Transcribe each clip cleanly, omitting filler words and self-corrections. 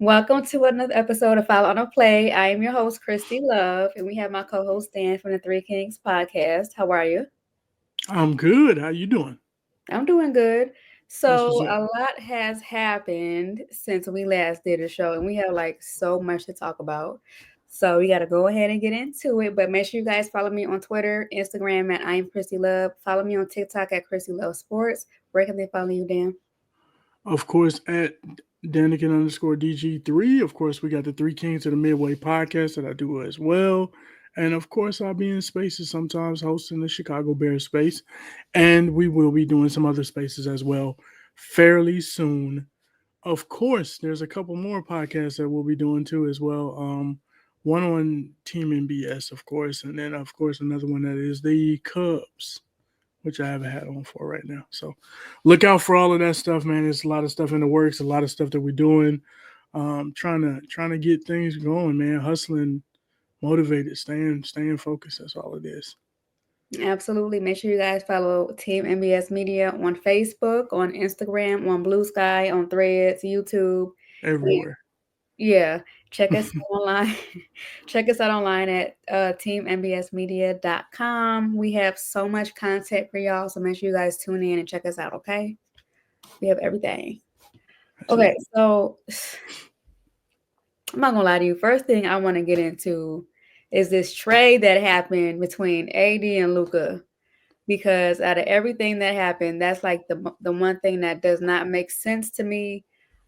Welcome to another episode of Follow on a Play. I am your host, Kristy Love, and we have my co-host Dan from the Three Kings podcast. How are you? I'm good. How you doing? I'm doing good. That's what's So up. a lot has happened since we last did a show, and we have like so much to talk about. So we got to go ahead and get into it. But make sure you guys follow me on Twitter, Instagram at I am Kristy Love. Follow me on TikTok at Kristy Love Sports. Where can they follow you, Dan? Of course, at Danikin_DG3. Of course, we got the Three Kings of the Midway podcast that I do as well. And of course, I'll be in spaces sometimes hosting the Chicago Bears space. And we will be doing some other spaces as well fairly soon. Of course, there's a couple more podcasts that we'll be doing too as well. One on Team NBS, of course, and then of course another one that is the Cubs, which I have a hat on for right now. So look out for all of that stuff, man. There's a lot of stuff in the works, a lot of stuff that we're doing. Trying to get things going, man. Hustling, motivated, staying focused. That's all it is. Absolutely. Make sure you guys follow Team MBS Media on Facebook, on Instagram, on Blue Sky, on Threads, YouTube. Everywhere. Yeah. Check us out online. Check us out online at teammbsmedia.com. We have so much content for y'all. So make sure you guys tune in and check us out, okay? We have everything. That's it. Okay, so I'm not gonna lie to you. First thing I want to get into is this trade that happened between AD and Luca. Because out of everything that happened, that's like the one thing that does not make sense to me.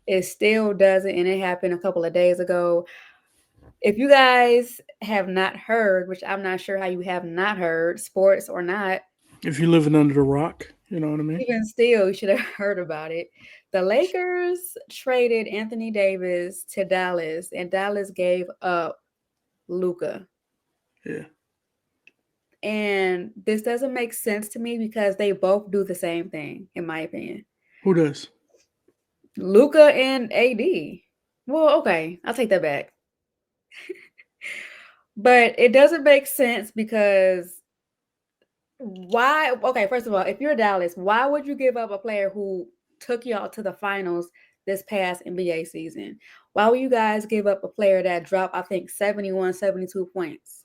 It still doesn't, and it happened a couple of days ago. If you guys have not heard, which I'm not sure how you have not heard, sports or not, If you're living under the rock, you know what I mean? even still, you should have heard about it. The Lakers traded Anthony Davis to Dallas, and Dallas gave up Luca. Yeah. And this doesn't make sense to me because they both do the same thing, in my opinion. Who does? Luca and AD. Well, okay, I'll take that back. But it doesn't make sense because why? Okay, first of all, if you're Dallas, why would you give up a player who took y'all to the finals this past NBA season? Why would you guys give up a player that dropped, I think, 71, 72 points?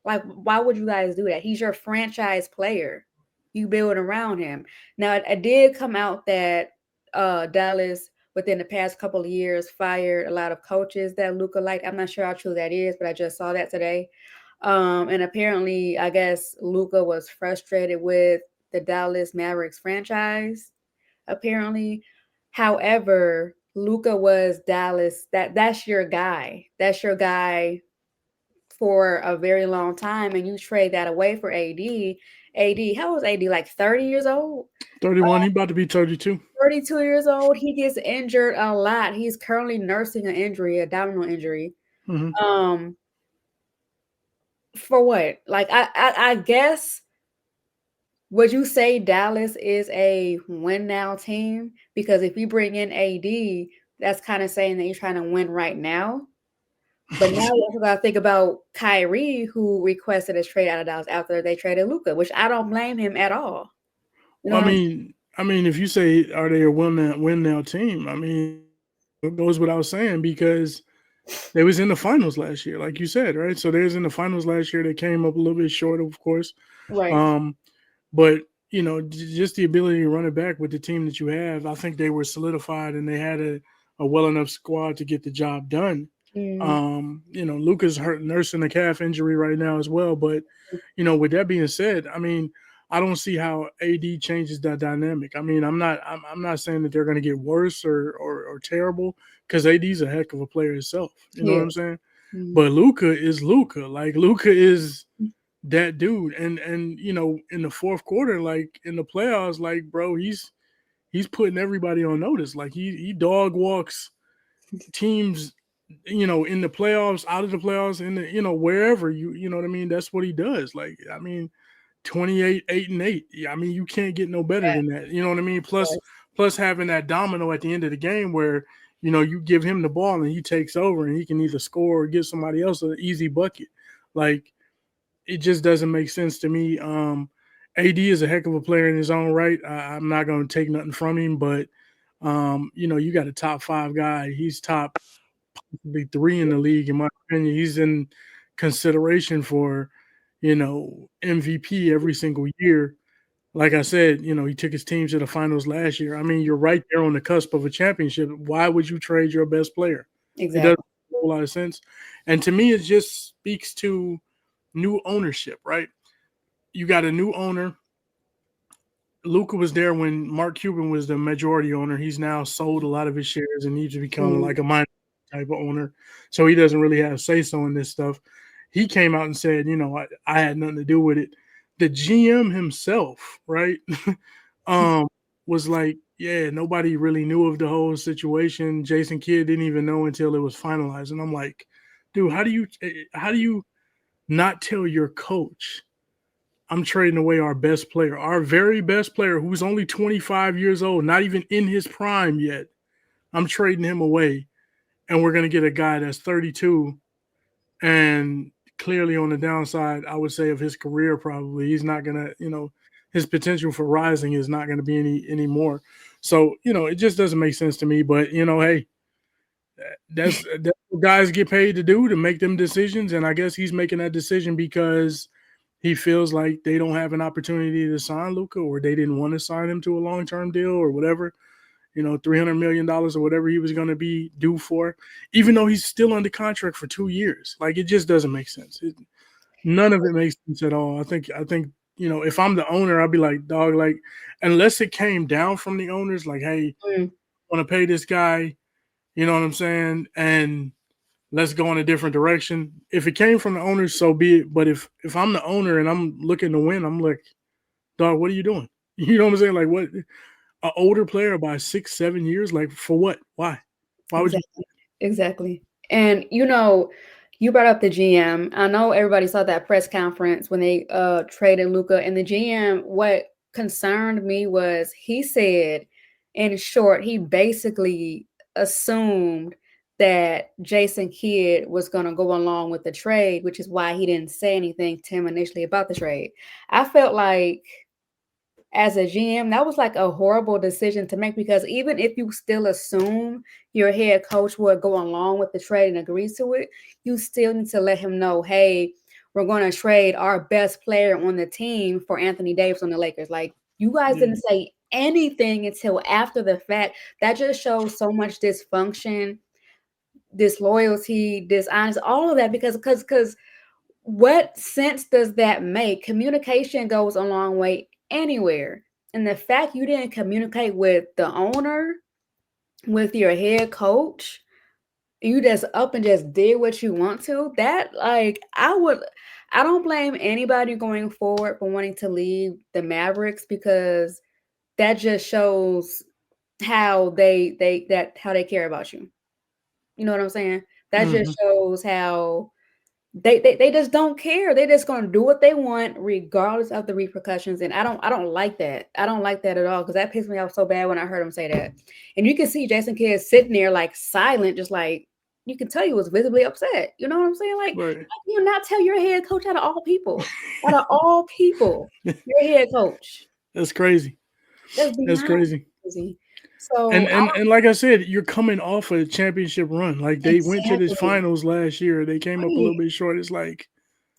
Like, why would you guys do that? He's your franchise player. You build around him. Now, it did come out that Dallas, within the past couple of years, fired a lot of coaches that Luca liked. I'm not sure how true that is, but I just saw that today. And apparently, I guess Luca was frustrated with the Dallas Mavericks franchise. Apparently, however, Luca was Dallas. That's your guy. That's your guy for a very long time, and you trade that away for AD. AD, how old is AD? Like 30 years old? 31. He about to be 32. 32 years old. He gets injured a lot. He's currently nursing an injury, abdominal injury. Mm-hmm. Um, for what? Like I guess would you say Dallas is a win now team? Because if you bring in AD, that's kind of saying that you're trying to win right now. But now you also gotta think about Kyrie, who requested a trade out of Dallas after they traded Luca, which I don't blame him at all. You know Well, what I'm if you say are they a win now team, it goes without saying because they was in the finals last year, like you said, right? So they was in the finals last year. They came up a little bit short, of course. right? Um, but just the ability to run it back with the team that you have, I think they were solidified and they had a well enough squad to get the job done. Mm, Luca's hurt nursing a calf injury right now as well. But with that being said, I don't see how AD changes that dynamic. I'm not saying that they're going to get worse or terrible because AD's a heck of a player himself. You know what yeah. I'm saying? Mm, But Luca is Luca. Like Luca is that dude. And in the fourth quarter, like in the playoffs, like bro, he's putting everybody on notice. Like he dog walks teams, in the playoffs, out of the playoffs, in the wherever you know what I mean. That's what he does. Like 28, 8-8. Yeah, you can't get no better yeah, than that. You know what I mean? Plus, right. plus having that domino at the end of the game where you give him the ball and he takes over and he can either score or give somebody else an easy bucket. Like it just doesn't make sense to me. AD is a heck of a player in his own right. I'm not going to take nothing from him, but you got a top 5 guy. He's top the three in the league, in my opinion. He's in consideration for, MVP every single year. Like I said, he took his team to the finals last year. I mean, you're right there on the cusp of a championship. Why would you trade your best player? It doesn't Exactly. make a whole lot of sense. And to me, it just speaks to new ownership, right? You got a new owner. Luca was there when Mark Cuban was the majority owner. He's now sold a lot of his shares and needs to become Mm. like a minor type of owner. So he doesn't really have say so in this stuff. He came out and said, I had nothing to do with it. The GM himself, right, um, was like, yeah, nobody really knew of the whole situation. Jason Kidd didn't even know until it was finalized. And I'm like, dude, how do you not tell your coach I'm trading away our best player, our very best player who's only 25 years old, not even in his prime yet. I'm trading him away, and we're going to get a guy that's 32 and clearly on the downside, I would say, of his career. Probably he's not going to, his potential for rising is not going to be any more. So, it just doesn't make sense to me. But hey, that's what guys get paid to do, to make them decisions, and I guess he's making that decision because he feels like they don't have an opportunity to sign Luka, or they didn't want to sign him to a long-term deal or whatever, $300 million or whatever he was going to be due for, even though he's still under contract for 2 years. Like, it just doesn't make sense. None of it makes sense at all. I think, if I'm the owner, I'd be like, dog, like, unless it came down from the owners, like, hey, Mm. I want to pay this guy, you know what I'm saying? And let's go in a different direction. If it came from the owners, so be it. But if I'm the owner and I'm looking to win, I'm like, dog, what are you doing? You know what I'm saying? Like, what? An older player by 6, 7 years? Like, for what? Why? Why would you? Exactly. Exactly. And you brought up the GM. I know everybody saw that press conference when they traded Luca, and the GM, what concerned me was he said, in short, he basically assumed that Jason Kidd was going to go along with the trade, which is why he didn't say anything to him initially about the trade. I felt like, as a GM, that was like a horrible decision to make, because even if you still assume your head coach would go along with the trade and agree to it, you still need to let him know, hey, we're going to trade our best player on the team for Anthony Davis on the Lakers. Like, you guys Yeah. didn't say anything until after the fact. That just shows so much dysfunction, disloyalty, dishonest, all of that, because what sense does that make? Communication goes a long way anywhere. And the fact you didn't communicate with the owner, with your head coach, you just up and just did what you want to, that, like, I don't blame anybody going forward for wanting to leave the Mavericks, because that just shows how they care about you. You know what I'm saying? That Mm-hmm. just shows how they just don't care. They're just gonna do what they want regardless of the repercussions. And I don't like that. I don't like that at all, because that pissed me off so bad when I heard him say that. And you can see Jason Kidd sitting there like silent, just like, you can tell he was visibly upset. You know what I'm saying? Like, how Right. can you not tell your head coach, out of all people, your head coach? That's crazy. That's That's beyond crazy. crazy. And So I and and like I said, you're coming off a championship run. Like, they went to this exactly finals last year. They came up a right. little bit short. It's like,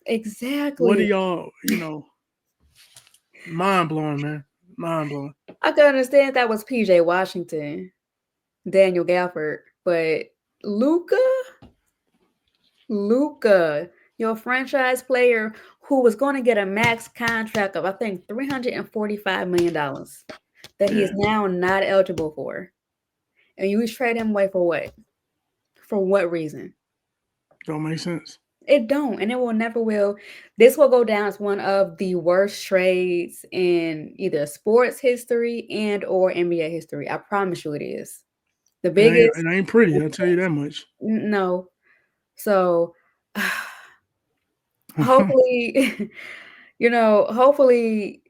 what are Exactly. y'all? Mind blowing, man. Mind blowing. I can understand if that was PJ Washington, Daniel Gafford, but Luca, Luca, your franchise player who was going to get a max contract of, I think, $345 million that he is Yeah. now not eligible for, and you trade him away for what? For what reason? Don't make sense. It don't, and it will never will. This will go down as one of the worst trades in either sports history and or NBA history. I promise you, it is the It ain't biggest. it ain't pretty, I'll tell you that much. No. So, hopefully, hopefully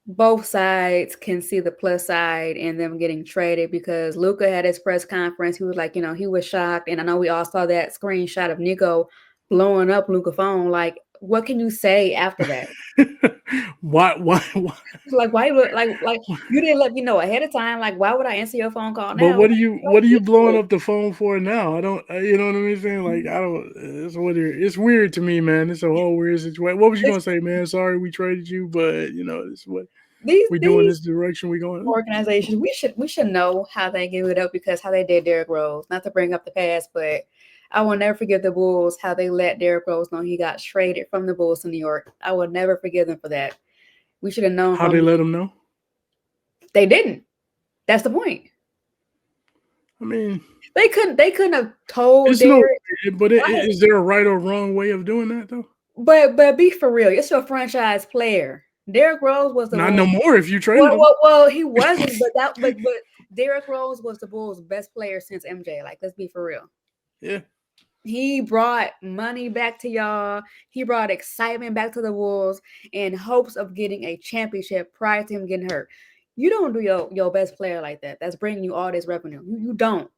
both sides can see the plus side in them getting traded, because Luca had his press conference. He was like, he was shocked. And I know we all saw that screenshot of Nico blowing up Luca phone. Like, what can you say after that? Why? Like, why? Like you didn't let me know ahead of time. Like, why would I answer your phone call But now? what are you blowing up the phone for now? I don't, you know what I mean? Saying like I don't. It's weird to me, man. It's a whole weird situation. What was you It's, gonna say, man? Sorry, we traded you, but this is what we're doing. these This direction we going. organizations, we should know how they give it up because how they did Derrick Rose. Not to bring up the past, but I will never forgive the Bulls how they let Derrick Rose know he got traded from the Bulls to New York. I will never forgive them for that. We should have known How from they let them know? they didn't. That's the point. I mean, They couldn't have told it's no, Derrick. but Right. is there a right or wrong way of doing that though? But be for real. It's your franchise player. Derrick Rose was the Not Bulls. no more if you traded him. Well, he wasn't, but Derrick Rose was the Bulls' best player since MJ. Like, let's be for real. Yeah. He brought money back to y'all. He brought excitement back to the Wolves in hopes of getting a championship prior to him getting hurt. You don't do your best player like that. That's bringing you all this revenue. You don't.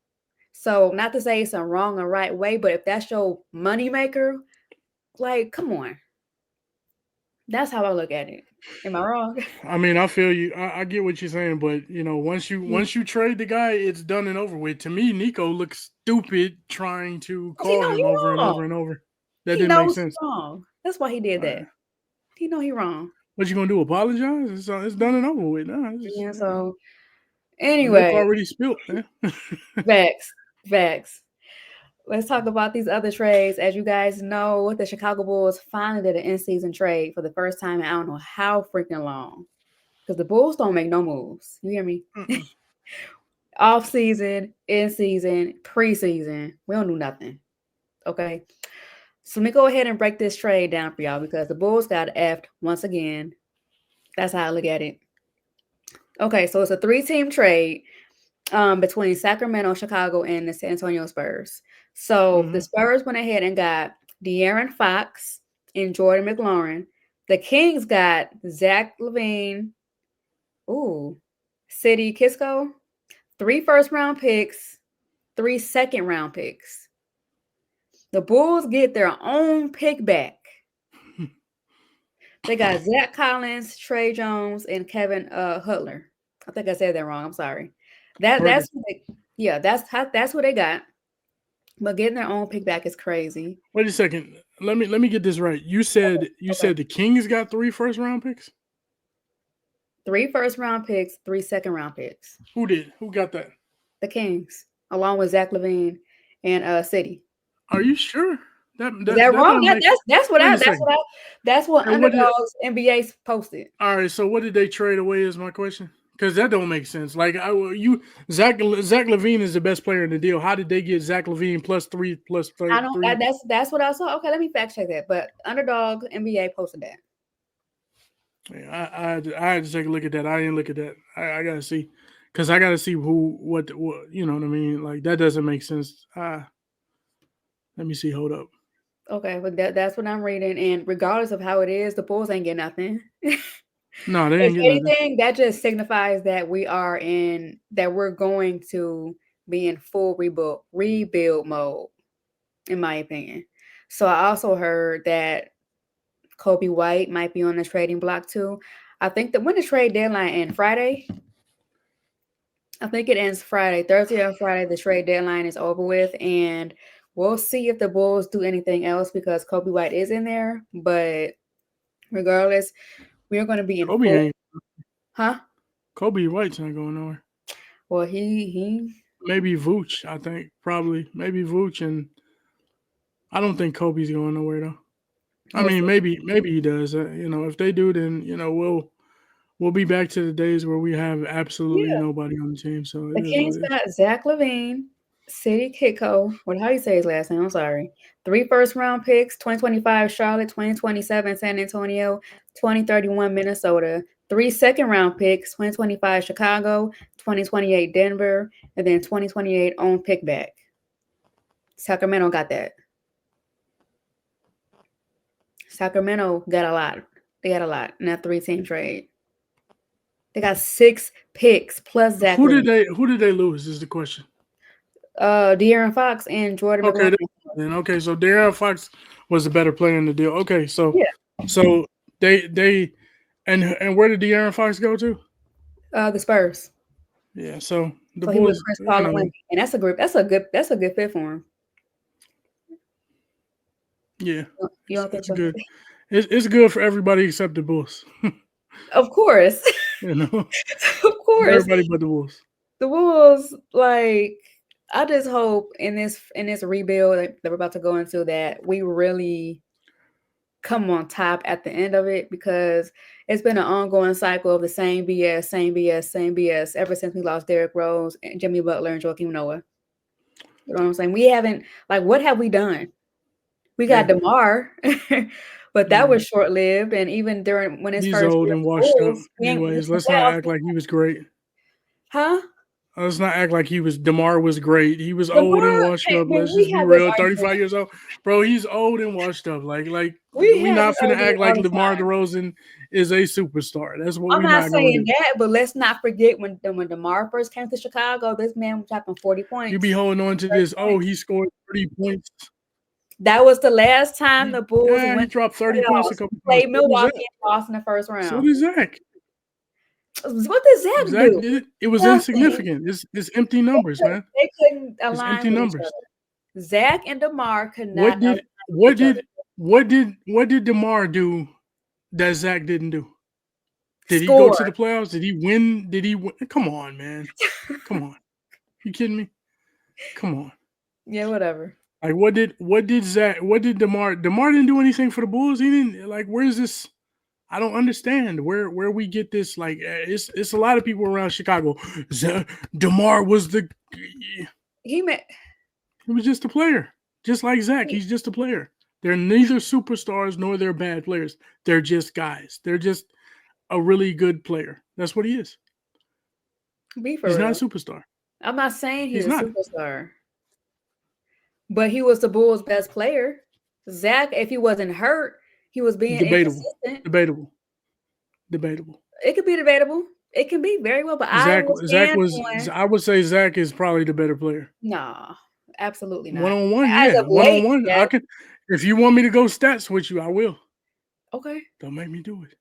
So, not to say it's a wrong or right way, but if that's your money maker, like, come on. That's how I look at it. Am I wrong? I mean, I feel you. I get what you're saying, but once you trade the guy, it's done and over with. To me, Nico looks stupid trying to Because he call know him he over and over wrong. and over. That He didn't make knows he's sense. wrong. That's why he did All that. right. He know he wrong. What you gonna do? Apologize? It's done and over with. Nah, Yeah, so the milk anyway, already spilled. Man. facts. Let's talk about these other trades. As you guys know, the Chicago Bulls finally did an in-season trade for the first time in I don't know how freaking long. Because the Bulls don't make no moves. You hear me? Off season, in season, preseason. We don't do nothing. Okay. So let me go ahead and break this trade down for y'all because the Bulls got effed once again. That's how I look at it. Okay, so it's a 3-team trade between Sacramento, Chicago, and the San Antonio Spurs. So the Spurs went ahead and got De'Aaron Fox and Jordan McLaurin. The Kings got Zach LaVine, City Kisco, 3 first-round picks, 3 second-round picks. The Bulls get their own pick back. They got Zach Collins, Trey Jones, and Kevin Hutler. I think I said that wrong. I'm sorry. That's what they got. But getting their own pick back is crazy. Wait a second. Let me get this right. You said the Kings got 3 first-round picks? 3 first-round picks, 3 second-round picks. Who did? Who got that? The Kings, along with Zach LaVine and City. Are you sure? Is that wrong? That's what Underdogs NBA posted. All right, so what did they trade away is my question. Because that don't make sense. Like Zach LaVine is the best player in the deal. How did they get Zach LaVine plus 3 plus 3? I don't. That's what I saw. Okay, let me fact check that. But Underdog NBA posted that. Yeah, I had to take a look at that. I didn't look at that. I gotta see, because I gotta see what you know what I mean. Like that doesn't make sense. Let me see. Hold up. Okay, but that's what I'm reading. And regardless of how it is, the Bulls ain't get nothing. No, they didn't get anything, nothing. that just signifies that we're going to be in full rebuild mode, in my opinion. So I also heard that Kobe White might be on the trading block too. I think that when the trade deadline ends Friday, I think it ends Friday, Thursday or Friday. The trade deadline is over with, and we'll see if the Bulls do anything else because Kobe White is in there. But regardless, we're going to be in Kobe full. ain't. Huh? Kobe White's not going nowhere. Well, he maybe Vooch. I think probably maybe Vooch, and I don't think Kobe's going nowhere though. I mean, maybe he does. If they do, then we'll be back to the days where we have absolutely nobody on the team. So the Kings got Zach LaVine, City Kitco. How do you say his last name? I'm sorry. 3 first-round picks: 2025 Charlotte, 2027 San Antonio, 2031 Minnesota. 3 second-round picks: 2025 Chicago, 2028 Denver, and then 2028 own pick back. Sacramento got that. Sacramento got a lot. They got a lot in that 3-team trade. They got 6 picks plus Zach. Who did they lose? Is the question. De'Aaron Fox and Jordan McLaurin. And okay, so De'Aaron Fox was a better player in the deal. Okay, so Yeah. so they and where did De'Aaron Fox go to? The Spurs. Yeah, so the So he was Bulls, Chris Paul and know, Wemby, and that's a good fit for him. yeah, You don't think it's so? good. It's good for everybody except the Bulls. Of course, You know, of course. everybody but the Bulls. The Wolves, like, I just hope in this rebuild that we're about to go into that we really come on top at the end of it, because it's been an ongoing cycle of the same BS, same BS, same BS ever since we lost Derrick Rose and Jimmy Butler and Joakim Noah. You know what I'm saying? We haven't, like, what have we done? We got Yeah. DeMar, but that was short lived. And even when his He's first old year and with the washed up. Bulls, Anyways, let's not act like he was great. huh? Let's not act like DeMar was great. He was old and DeMar, washed up. when Let's we just be had this real. argument, 35 years old. Bro, he's old and washed up. Like we we had not this finna argument act all like the DeMar time. DeRozan is a superstar. That's what I'm we're not not gonna saying do. that, but let's not forget when DeMar first came to Chicago, this man was dropping 40 points. You be holding on to this. Oh, he scored 30 points. That was the last time the Bulls He went dropped 30 points a couple times. played Milwaukee and lost in the first round. So did Zach. What did Zach do? Did it. It was Nothing. insignificant. It's empty numbers, man. They couldn't It's align empty with numbers. each other. Zach and DeMar could not What align with each other. what did DeMar do that Zach didn't do? Did he go Score. to the playoffs? Did he win? Come on, man. Come on. You kidding me? Come on. Yeah, whatever. Like what did DeMar didn't do anything for the Bulls? He didn't, like, where's this? I don't understand where we get this. Like, it's a lot of people around Chicago. DeMar was He was just a player. Just like Zach, he's just a player. They're neither superstars nor they're bad players. They're just guys. They're just a really good player. That's what he is. He's not a superstar. I'm not saying he's a not. superstar. But he was the Bulls' best player. Zach, if he wasn't hurt, he was being inconsistent. Debatable. It could be debatable. It can be very well, but Zach was. I would say Zach is probably the better player. No, absolutely not. 1-on-1, yeah. 1-on-1. I could. If you want me to go stats with you, I will. Okay. Don't make me do it.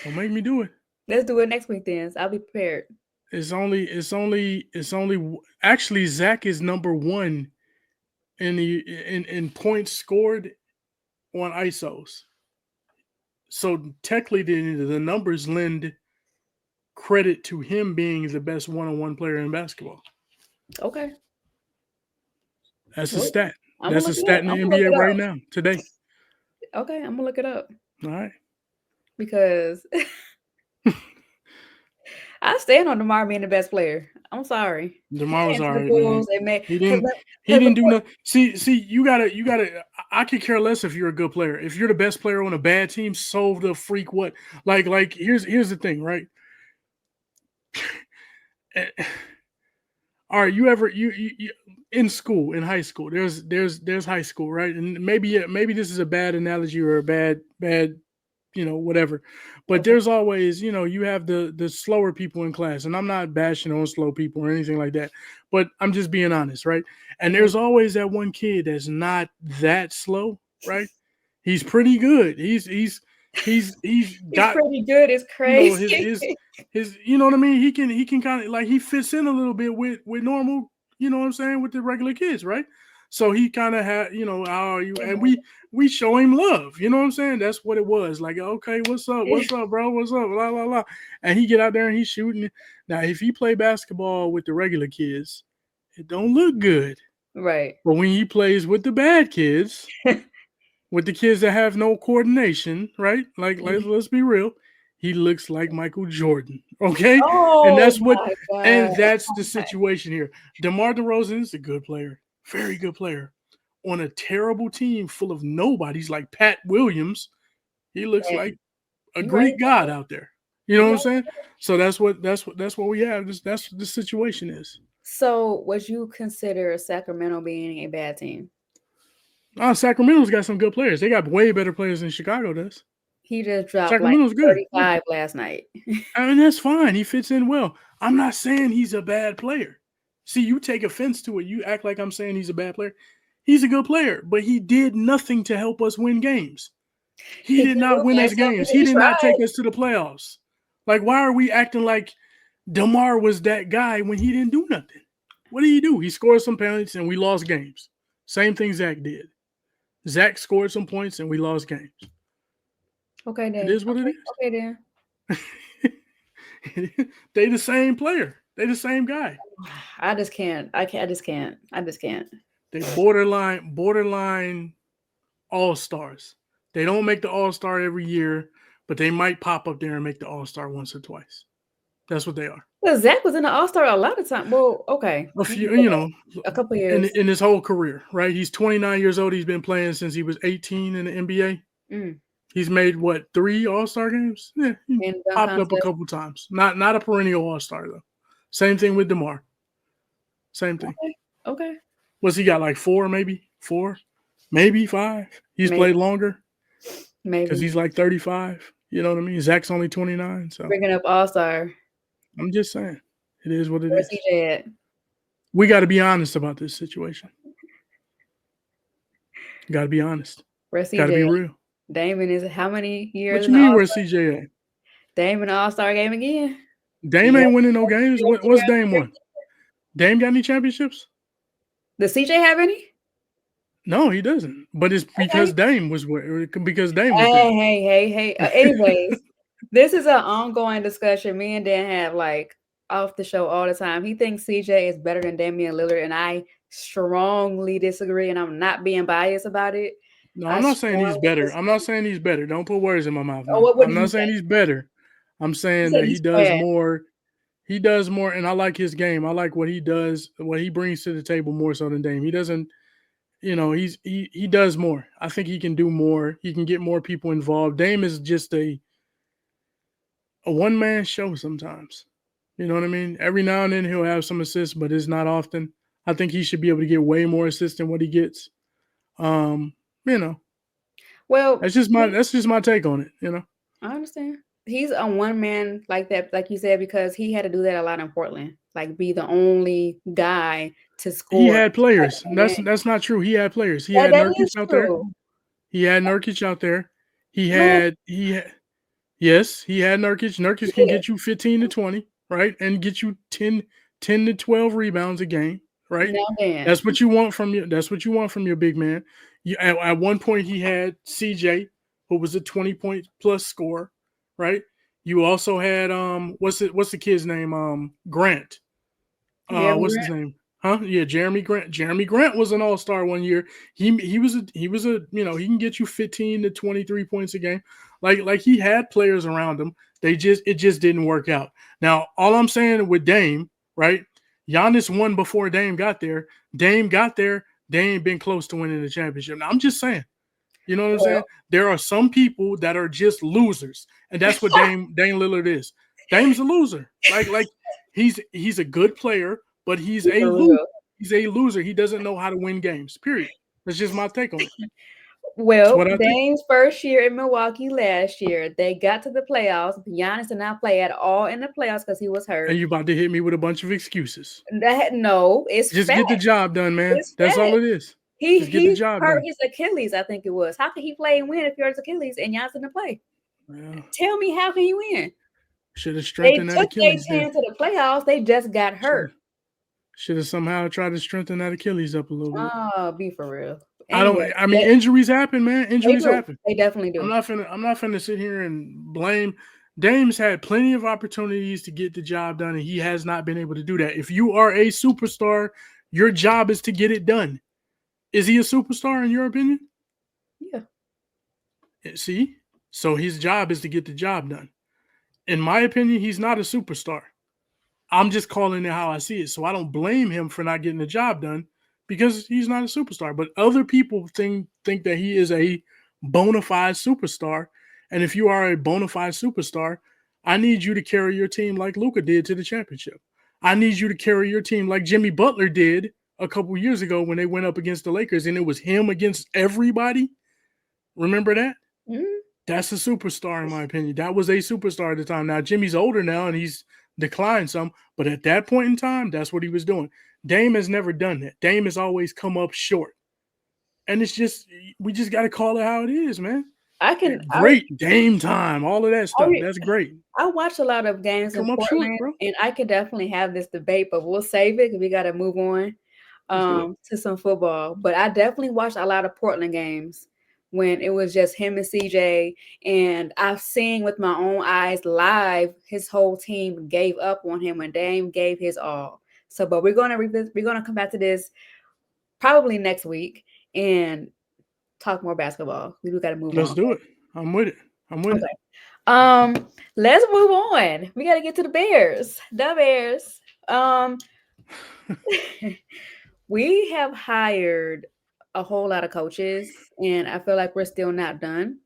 Don't make me do it. Let's do it next week then. I'll be prepared. It's only actually Zach is number 1 in points scored on ISOs. So technically the numbers lend credit to him being the best 1-on-1 player in basketball. Okay. That's a stat. That's a stat in the NBA right now, today. Okay, I'm gonna look it up. All right. Because I stand on DeMar being the best player. I'm sorry. DeMar was all right, man. He didn't do nothing. See, you gotta. I could care less if you're a good player. If you're the best player on a bad team, so the freak what? Like here's the thing, right? All right, you in school, in high school, there's high school, right? And maybe this is a bad analogy or a bad whatever. But there's always, you have the slower people in class, and I'm not bashing on slow people or anything like that, but I'm just being honest, right? And there's always that one kid that's not that slow, right? He's pretty good. He's got pretty good. It's crazy. His you know what I mean? He can kind of, like, he fits in a little bit with normal, you know what I'm saying, with the regular kids, right? So he kind of had, and we show him love, you know what I'm saying? That's what it was. Like, okay, what's up, bro? What's up? Blah, blah, blah. And he get out there and he's shooting. Now, if he play basketball with the regular kids, it don't look good. Right. But when he plays with the bad kids, with the kids that have no coordination, right? Like, let's be real. He looks like Michael Jordan, okay? Oh, and that's the situation here. DeMar DeRozan is a good player. Very good player on a terrible team full of nobodies like Pat Williams. He looks like a Greek god out there. You know what I'm saying? So that's what we have. That's what the situation is. So would you consider Sacramento being a bad team? Sacramento's got some good players. They got way better players than Chicago does. He just dropped Sacramento's like 35 last night. I mean, that's fine. He fits in well. I'm not saying he's a bad player. See, you take offense to it. You act like I'm saying he's a bad player. He's a good player, but he did nothing to help us win games. He did not win us games. He did not take us to the playoffs. Like, why are we acting like DeMar was that guy when he didn't do nothing? What did he do? He scored some penalties and we lost games. Same thing Zach did. Zach scored some points and we lost games. Okay, then. It is what it is. Okay, then. They the same player. They the same guy. I just can't. I just can't. They borderline all-stars. They don't make the all-star every year, but they might pop up there and make the all-star once or twice. That's what they are. Well, Zach was in the all-star a lot of time. Well, okay. A few, a couple years. In his whole career, right? He's 29 years old. He's been playing since he was 18 in the NBA. Mm. He's made, 3 all-star games? Yeah, he popped up a couple times. Not a perennial all-star, though. Same thing with DeMar. Same thing. Okay. What's he got, like 4 maybe? 4? Maybe 5? He's played longer? Maybe. Because he's like 35. You know what I mean? Zach's only 29. So bringing up all-star. I'm just saying. It is what it Where's is. CJ at? We got to be honest about this situation. Got to be honest. Where's CJ? Got to be real. Damon is how many years? What you mean, where's CJ at? Dame in the all-star game again. Dame ain't winning no games. What's Dame won? Dame got any championships? Does CJ have any? No, he doesn't. But it's because Dame was because Dame was there. Hey. Anyways, this is an ongoing discussion me and Dan have like off the show all the time. He thinks CJ is better than Damian Lillard, and I strongly disagree, and I'm not being biased about it. No, I'm not saying he's better. I'm not saying he's better. Don't put words in my mouth. I'm not saying he's better. I'm saying that he does more. He does more, and I like his game. I like what he does, what he brings to the table more so than Dame. He doesn't, he does more. I think he can do more. He can get more people involved. Dame is just a one-man show sometimes. You know what I mean? Every now and then he'll have some assists, but it's not often. I think he should be able to get way more assists than what he gets. Well, that's just my take on it. I understand. He's a one man like that, like you said, because he had to do that a lot in Portland, like be the only guy to score. He had players. That's not true. He had players. He had Nurkic out there. He had Nurkic out there. Yes, he had Nurkic. Nurkic can get you 15 to 20, right, and get you 10 to 12 rebounds a game, right? That's what you want from your big man. At one point, he had CJ, who was a 20-point plus scorer. Right. You also had what's the kid's name? Grant. What's his name? Huh? Yeah, Jeremy Grant. Jeremy Grant was an all-star one year. He was a he can get you 15 to 23 points a game. Like he had players around him. It just didn't work out. Now, all I'm saying with Dame, right? Giannis won before Dame got there. Dame got there. They ain't been close to winning the championship. Now, I'm just saying. You know what I'm saying? There are some people that are just losers, and that's what Dame Lillard is. Dame's a loser. Like he's a good player, but he's a loser. He's a loser. He doesn't know how to win games. Period. That's just my take on it. Well, Dame's first year in Milwaukee last year, they got to the playoffs. Giannis did not play at all in the playoffs because he was hurt. And you about to hit me with a bunch of excuses. It's just get the job done, man. That's all it is. He hurt his Achilles, I think it was. How can he play and win if he hurt his Achilles and Giannis didn't play? Yeah. Tell me, how can he win? Should have strengthened that Achilles. They took their team to the playoffs. They just got hurt. Should have somehow tried to strengthen that Achilles up a little bit. Oh, be for real. Anyway, injuries happen, man. Injuries happen. They definitely do. I'm not finna sit here and blame. Dame's had plenty of opportunities to get the job done, and he has not been able to do that. If you are a superstar, your job is to get it done. Is he a superstar in your opinion? Yeah. See? So his job is to get the job done. In my opinion, he's not a superstar. I'm just calling it how I see it. So I don't blame him for not getting the job done because he's not a superstar. But other people think that he is a bona fide superstar. And if you are a bona fide superstar, I need you to carry your team like Luka did to the championship. I need you to carry your team like Jimmy Butler did a couple years ago when they went up against the Lakers and it was him against everybody. Remember that? Mm-hmm. That's a superstar in my opinion. That was a superstar at the time. Now, Jimmy's older now and he's declined some, but at that point in time, that's what he was doing. Dame has never done that. Dame has always come up short. and it's just we just got to call it how it is, man. I can. Great game time, all of that stuff. I That's great. I watch a lot of games in Come up short, Portland, bro. and I could definitely have this debate, but we'll save it because we got to move on Let's do it. to some football. But I definitely watched a lot of Portland games when it was just him and CJ, and I've seen with my own eyes live his whole team gave up on him when Dame gave his all. So, but we're gonna we're gonna come back to this probably next week and talk more basketball. We got to move Let's on. do it. I'm with it. I'm with Okay. it. Let's move on. We got to get to the Bears. The Bears. We have hired a whole lot of coaches, and I feel like we're still not done.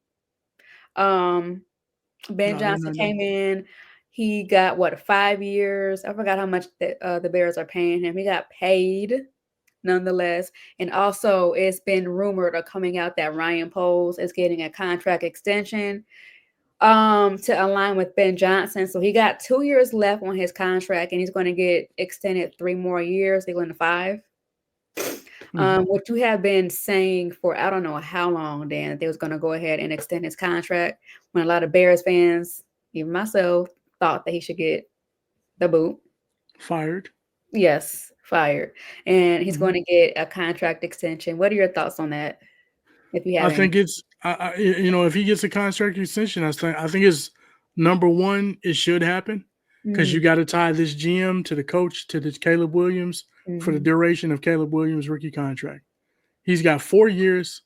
Ben Johnson came in. He got what 5 years. I forgot how much the Bears are paying him. He got paid nonetheless. And also, it's been rumored or coming out that Ryan Poles is getting a contract extension to align with Ben Johnson. So he got 2 years left on his contract, and he's going to get extended 3 more years. They're going to 5. What you have been saying for I don't know how long, Dan, that they was going to go ahead and extend his contract when a lot of Bears fans, even myself, thought that he should get the boot. Fired. Yes, fired. And he's going to get a contract extension. What are your thoughts on that? If you have I think it's if he gets a contract extension, I think it's number one, it should happen because you got to tie this GM to the coach to the Caleb Williams for the duration of Caleb Williams' rookie contract. He's got 4 years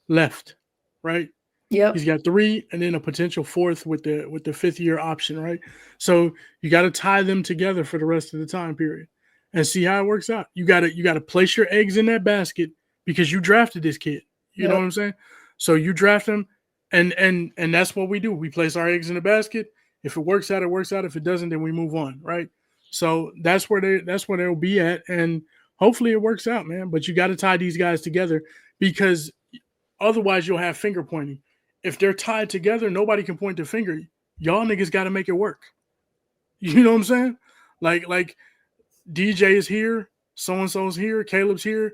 left, right? Yep. He's got 3 and then a potential 4th with the 5th year option, right? So you got to tie them together for the rest of the time period and see how it works out. You got to place your eggs in that basket because you drafted this kid. You know what I'm saying? So you draft him, and that's what we do. We place our eggs in the basket. If it works out, it works out. If it doesn't, then we move on, right? So that's where they'll be at, and hopefully it works out, man. But you got to tie these guys together because otherwise you'll have finger pointing. If they're tied together, nobody can point the finger. Y'all niggas got to make it work. You know what I'm saying? Like DJ is here, so and so's here, Caleb's here.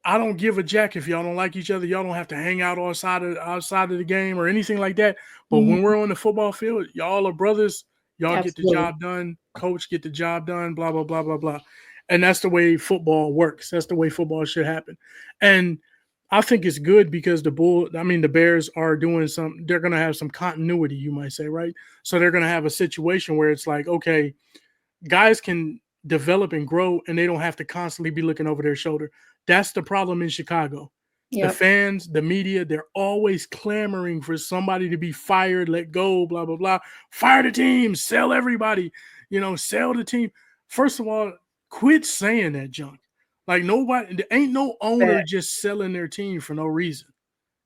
I don't give a jack if y'all don't like each other. Y'all don't have to hang out outside of the game or anything like that. But when we're on the football field, y'all are brothers. Y'all get the job done. Coach get the job done. Blah, blah, blah, blah, blah. And that's the way football works. That's the way football should happen. And I think it's good because the Bears are doing they're going to have some continuity, you might say, right? So they're going to have a situation where it's like, okay, guys can develop and grow and they don't have to constantly be looking over their shoulder. That's the problem in Chicago. Yep. The fans, the media, they're always clamoring for somebody to be fired, let go, blah, blah, blah. Fire the team, sell everybody, sell the team. First of all, quit saying that junk. Like nobody, there ain't no owner just selling their team for no reason.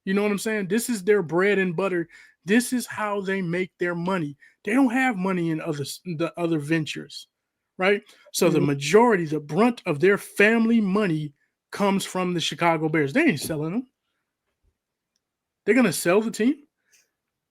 You know what I'm saying? This is their bread and butter. This is how they make their money. They don't have money in the other ventures, right? So the majority, the brunt of their family money comes from the Chicago Bears. They ain't selling them. They're going to sell the team.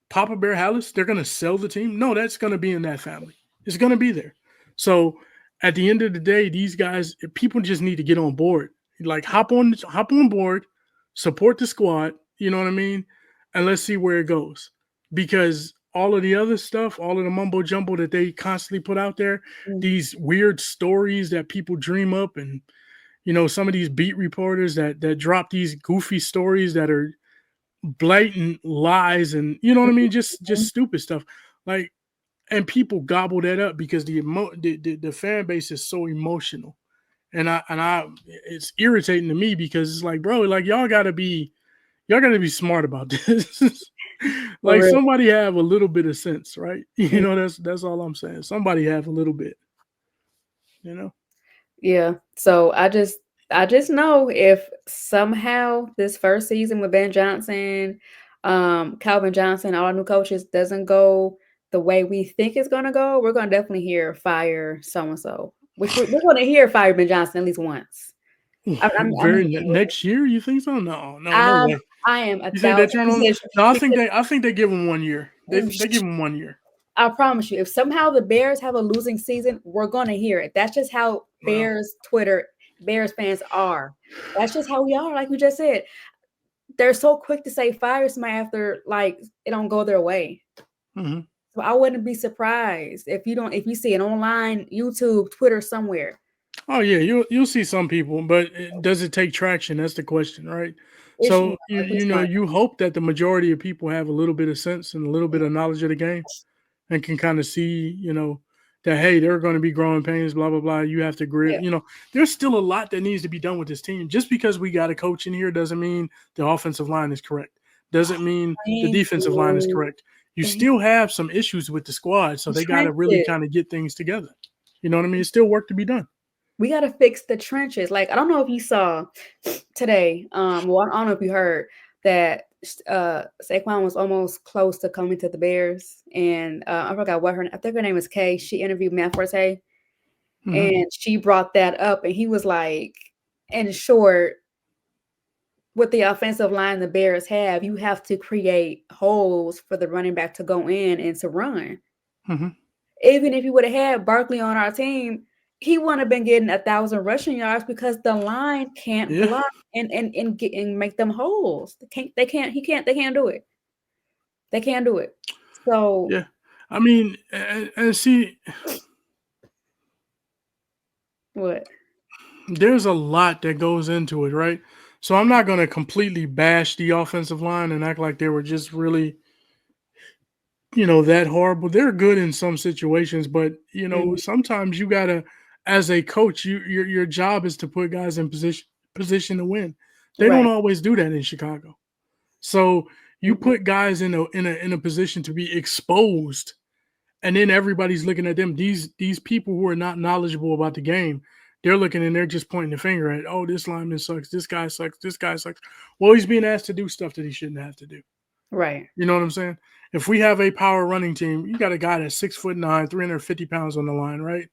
Papa Bear Hallis, they're going to sell the team. No, that's going to be in that family. It's going to be there. So at the end of the day, these guys, people just need to get on board. Like hop on board, support the squad, you know what I mean? And let's see where it goes. Because all of the other stuff, all of the mumbo jumbo that they constantly put out there, these weird stories that people dream up, and some of these beat reporters that drop these goofy stories that are blatant lies, and you know what I mean, just stupid stuff. Like, and people gobble that up because the fan base is so emotional, and I it's irritating to me because it's like, bro, like y'all gotta be smart about this. Like somebody have a little bit of sense, right? That's all I'm saying. Somebody have a little bit, Yeah. So I just know if somehow this first season with Ben Johnson, Calvin Johnson, all our new coaches doesn't go the way we think it's gonna go, we're gonna definitely hear fire so and so. Which we're gonna hear fire Ben Johnson at least once. Next year, you think so? No way. I am you think they turn on? No, I think they give him 1 year. They give him 1 year. I promise you, if somehow the Bears have a losing season, we're gonna hear it. That's just how Bears Twitter, Bears fans are. That's just how we are, like we just said. they're so quick to say fire somebody after like it don't go their way. Mm-hmm. So I wouldn't be surprised if you see it online, YouTube, Twitter, somewhere. Oh yeah, you'll see some people, but does it take traction? That's the question, right? It should, So it's not. you hope that the majority of people have a little bit of sense and a little bit of knowledge of the game, and can kind of see, that hey, there are going to be growing pains, blah blah blah. You have to grit. Yeah. There's still a lot that needs to be done with this team. Just because we got a coach in here doesn't mean the offensive line is correct. Doesn't mean the Thank defensive line is you. correct. You Thank still have some issues with the squad, so you. they got to really Trenches. kind of get things together. You know what I mean? It's still work to be done. We got to fix the trenches. Like, I don't know if you saw today. Well, I don't know if you heard that Saquon was almost close to coming to the Bears, and I forgot what I think her name is Kay. She interviewed Matt Forte, and she brought that up, and he was like, in short, with the offensive line the Bears have, you have to create holes for the running back to go in and to run. Mm-hmm. Even if you would have had Barkley on our team, he wouldn't have been getting 1,000 rushing yards because the line can't block and make them holes. They can't do it. They can't do it. So yeah, I mean, and see, what? There's a lot that goes into it, right? So I'm not going to completely bash the offensive line and act like they were just really, that horrible. They're good in some situations, but sometimes you gotta, as a coach, your job is to put guys in position to win. They don't Right. always do that in Chicago. So you Mhm. put guys in a position to be exposed, and then everybody's looking at them. These people who are not knowledgeable about the game, they're looking and they're just pointing the finger at, oh, this lineman sucks, this guy sucks, this guy sucks. Well, he's being asked to do stuff that he shouldn't have to do. Right. You know what I'm saying? If we have a power running team, you got a guy that's 6'9", 350 pounds on the line, right?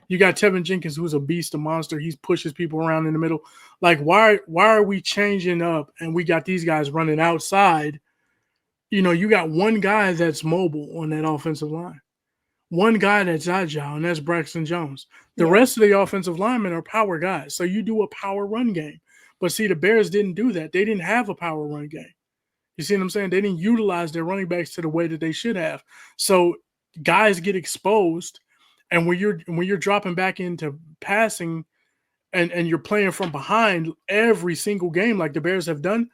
You got Tevin Jenkins, who's a beast, a monster. He pushes people around in the middle. Like, why are we changing up and we got these guys running outside? You got one guy that's mobile on that offensive line. One guy that's agile, and that's Braxton Jones. The rest of the offensive linemen are power guys. So you do a power run game. But see, the Bears didn't do that. They didn't have a power run game. You see what I'm saying? They didn't utilize their running backs to the way that they should have. So guys get exposed, and when you're dropping back into passing and you're playing from behind every single game like the Bears have done,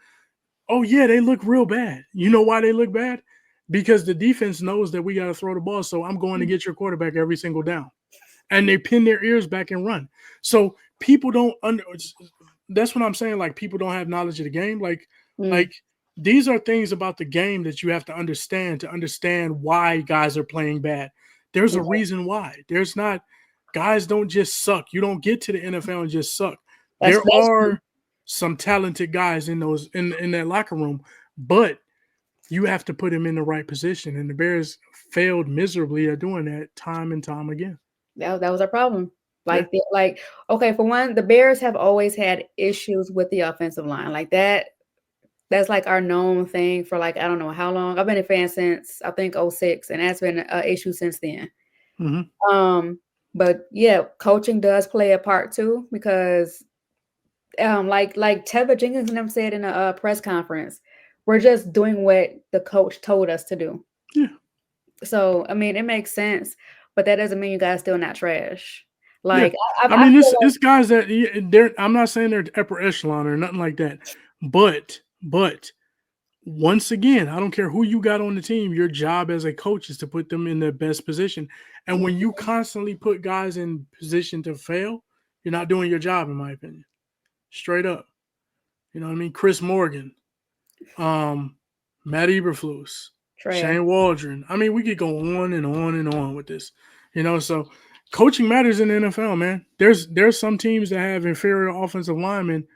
oh yeah, they look real bad. You know why they look bad? Because the defense knows that we got to throw the ball, so I'm going to get your quarterback every single down. And they pin their ears back and run. So people don't that's what I'm saying. Like, people don't have knowledge of the game. Like these are things about the game that you have to understand why guys are playing bad. There's a reason why. There's not, guys don't just suck. You don't get to the NFL and just suck. There are some talented guys in that locker room, but you have to put him in the right position. And the Bears failed miserably at doing that time and time again. That was our problem. Okay, for one, the Bears have always had issues with the offensive line. Like that's like our known thing for like, I don't know how long. I've been a fan since I think 2006, and that's been an issue since then. Mm-hmm. But yeah, coaching does play a part too, because like Tevin Jenkins and them said in a press conference, we're just doing what the coach told us to do. Yeah. So I mean, it makes sense, but that doesn't mean you guys still not trash. Like I mean, it's guys that they're. I'm not saying they're upper echelon or nothing like that, but once again, I don't care who you got on the team. Your job as a coach is to put them in their best position. And when you constantly put guys in position to fail, you're not doing your job, in my opinion. Straight up. You know what I mean? Chris Morgan, Matt Eberflus, Shane Waldron. I mean, we could go on and on and on with this. So coaching matters in the NFL, man. There's some teams that have inferior offensive linemen,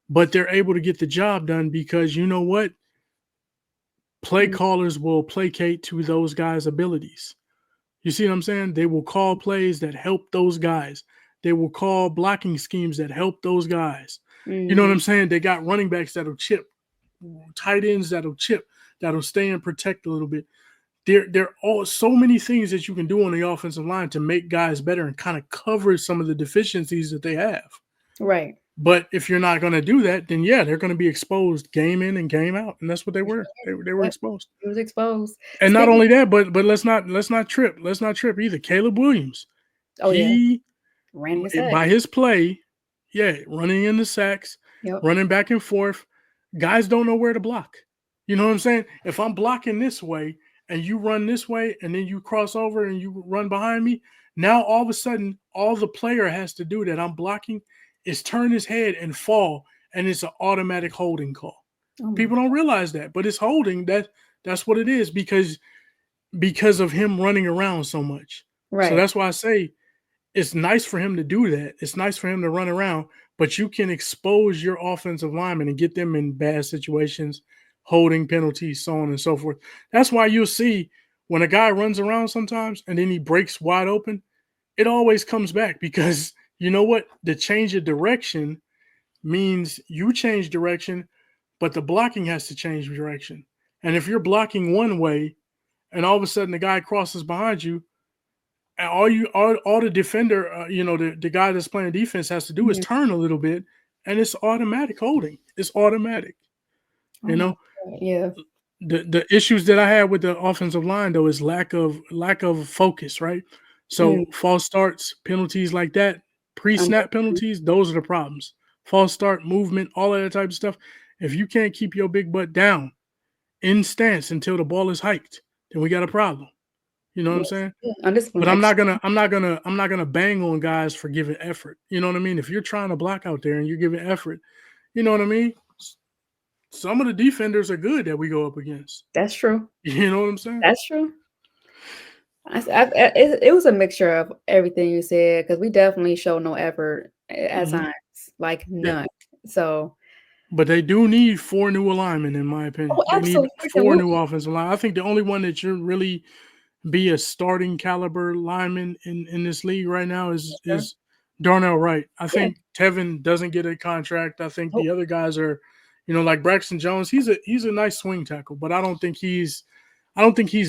but they're able to get the job done because you know what? Play callers will placate to those guys' abilities. You see what I'm saying? They will call plays that help those guys. They will call blocking schemes that help those guys. You know what I'm saying? They got running backs that'll chip, tight ends that'll chip, that'll stay and protect a little bit. There are so many things that you can do on the offensive line to make guys better and kind of cover some of the deficiencies that they have. Right. But if you're not going to do that, then yeah, they're going to be exposed game in and game out, and that's what they For were. sure. They were Yep. exposed. He was exposed. And not Speaking only that, but let's not trip either. Caleb Williams, oh yeah, he ran the sack. by his play, yeah, running in the sacks, Yep. running back and forth, guys don't know where to block. You know what I'm saying? If I'm blocking this way and you run this way and then you cross over and you run behind me, now all of a sudden, all the player has to do that I'm blocking is turn his head and fall, and it's an automatic holding call. Oh my People don't realize that, but it's holding. That's what it is because of him running around so much. So right. that's why I say it's nice for him to do that. It's nice for him to run around, but you can expose your offensive linemen and get them in bad situations, holding penalties, so on and so forth. That's why you'll see when a guy runs around sometimes and then he breaks wide open, it always comes back because you know what? The change of direction means you change direction, but the blocking has to change direction. And if you're blocking one way and all of a sudden the guy crosses behind you, and all the defender, the guy that's playing defense has to do is Mhm. turn a little bit, and it's automatic holding. It's automatic. Oh You my know, God. Yeah. the issues that I had with the offensive line though is lack of focus, right? Mm, So false starts, penalties like that, I'm pre-snap with you. penalties, those are the problems. False start, movement, all of that type of stuff. If you can't keep your big butt down in stance until the ball is hiked, then we got a problem. You know what I'm Yes. saying? Yeah. But Undisciplined. I'm not gonna bang on guys for giving effort. You know what I mean? If you're trying to block out there and you're giving effort, you know what I mean? Some of the defenders are good that we go up against. That's true. You know what I'm saying? That's true. It was a mixture of everything you said because we definitely show no effort at Hmm. times, like Yeah. none. So, But they do need four new alignment, in my oh, opinion. They need four new absolutely. offensive line. I think the only one that should really be a starting caliber lineman in this league right now Sure. is Darnell Wright. I Yeah. think Tevin doesn't get a contract. I think Oh, the other guys are, like Braxton Jones. He's a nice swing tackle, but I don't think he's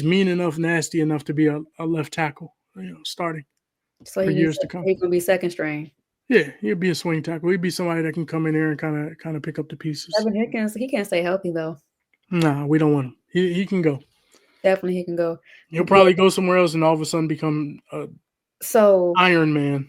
mean enough, nasty enough to be a left tackle. Starting so for he needs years to, to come. he's gonna be second string. Yeah, he'd be a swing tackle. He'd be somebody that can come in there and kind of pick up the pieces. Evan Hickens, he can't stay healthy though. Nah, we don't want him. He can go. Definitely, he can go. He'll Yeah. probably go somewhere else and all of a sudden become So Iron Man.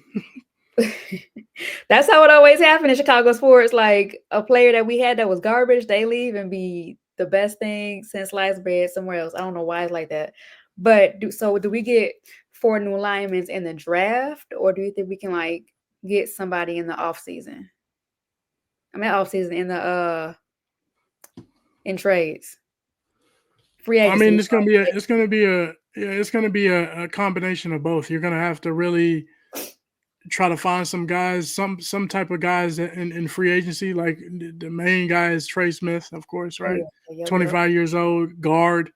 that's how it always happened in Chicago sports. Like a player that we had that was garbage, they leave and be the best thing since sliced bread somewhere else. I don't know why it's like that. But do we get four new linemen in the draft, or do you think we can like get somebody in the off season? I mean off season in trades. Free I mean, agency. it's gonna be a combination of both. You're gonna have to really try to find some guys, some type of guys in free agency. Like the main guy is Trey Smith, of course, Oh right? yeah. Yep. 25 years old, guard.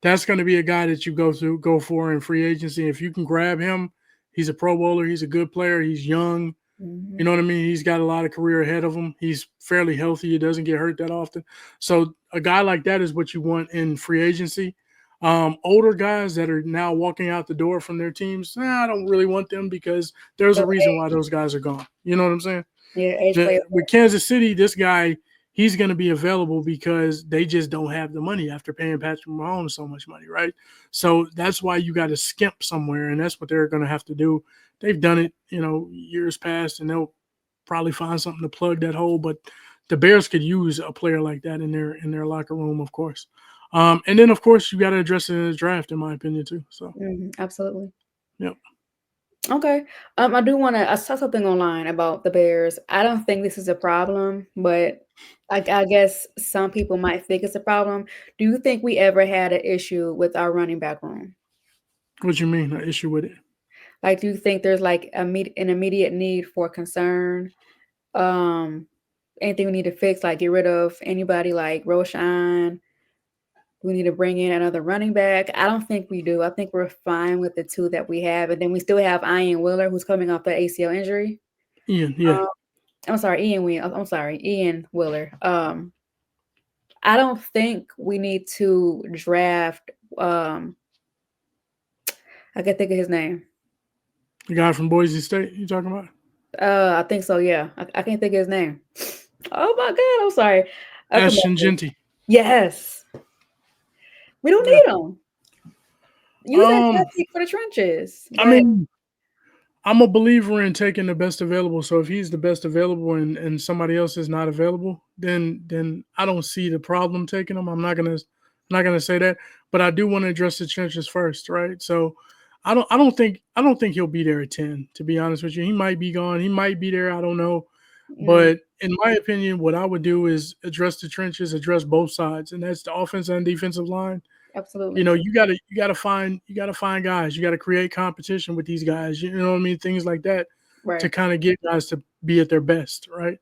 That's going to be a guy that you go for in free agency. If you can grab him, he's a Pro Bowler. He's a good player. He's young. You Hmm. know what I mean? He's got a lot of career ahead of him. He's fairly healthy. He doesn't get hurt that often. So a guy like that is what you want in free agency. Older guys that are now walking out the door from their teams, I don't really want them because there's a reason why those guys are gone. You know what I'm saying? Yeah, age plays. With Kansas City, this guy, he's going to be available because they just don't have the money after paying Patrick Mahomes so much money, right? So that's why you got to skimp somewhere, and that's what they're going to have to do. They've done it, years past, and they'll probably find something to plug that hole. But the Bears could use a player like that in their locker room, of course. And then, of course, you got to address it in the draft, in my opinion, too. So, Absolutely. yep. Okay. I do want to. I saw something online about the Bears. I don't think this is a problem, but I guess some people might think it's a problem. Do you think we ever had an issue with our running back room? What you mean, an issue with it? Like, do you think there's like an immediate need for concern? Um, Anything we need to fix? Like, get rid of anybody like Roshan? We need to bring in another running back. I don't think we do. I think we're fine with the two that we have, and then we still have Ian Wheeler, who's coming off the ACL injury. Ian, yeah. I'm sorry, I'm sorry, Ian Wheeler. I don't think we need to draft. I can't think of his name. The guy from Boise State you talking about? I think so. Yeah, I can't think of his name. Oh my god, I'm sorry. I'll come back Ashton to it. Genty. Yes, we don't Yeah. need him. Use that Um, tactic for the trenches. I But mean, I'm a believer in taking the best available. So if he's the best available and somebody else is not available, then I don't see the problem taking him. I'm not gonna say that, but I do want to address the trenches first, right? So I don't think he'll be there at 10. To be honest with you, he might be gone. He might be there. I don't know. mm, But in my opinion, what I would do is address the trenches, address both sides, and that's the offense and defensive line. absolutely You gotta find guys. You gotta create competition with these guys. You know what I mean? Things like that to right. kind of get guys to be at their best, right?